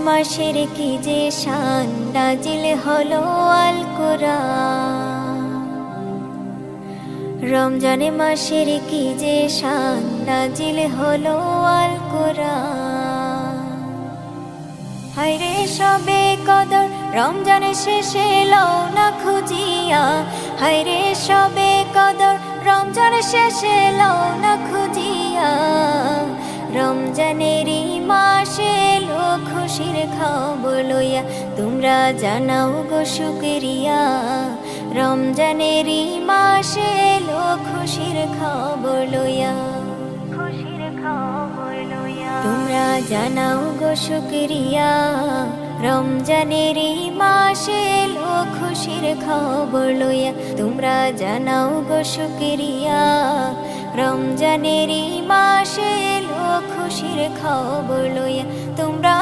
মাসের কি যে শান, নাজিল হলো আল কোরআন। রমজান মাসের কি যে শান, নাজিল হলো আল কোরআন। হায়রে সবে কদর রমজান শেষে লও না খুঁজিয়া, হায়রে সবে কদর রমজান শেষে লও না খুঁজিয়া। রমজানেরই মাসে এলো খুশির খবর লইয়া, তোমরা জানাও গো শুকরিয়া। রমজানেরই মাসে এলো খুশির খবর লইয়া, খুশির খবর লইয়া তোমরা জানাও গো শুকরিয়া। রমজানেরই মাসে এলো খুশির খবর লইয়া, তোমরা জানাও গো শুকরিয়া। রমজানেরই মাসে এলো খুশির খবর লইয়া, তোমরা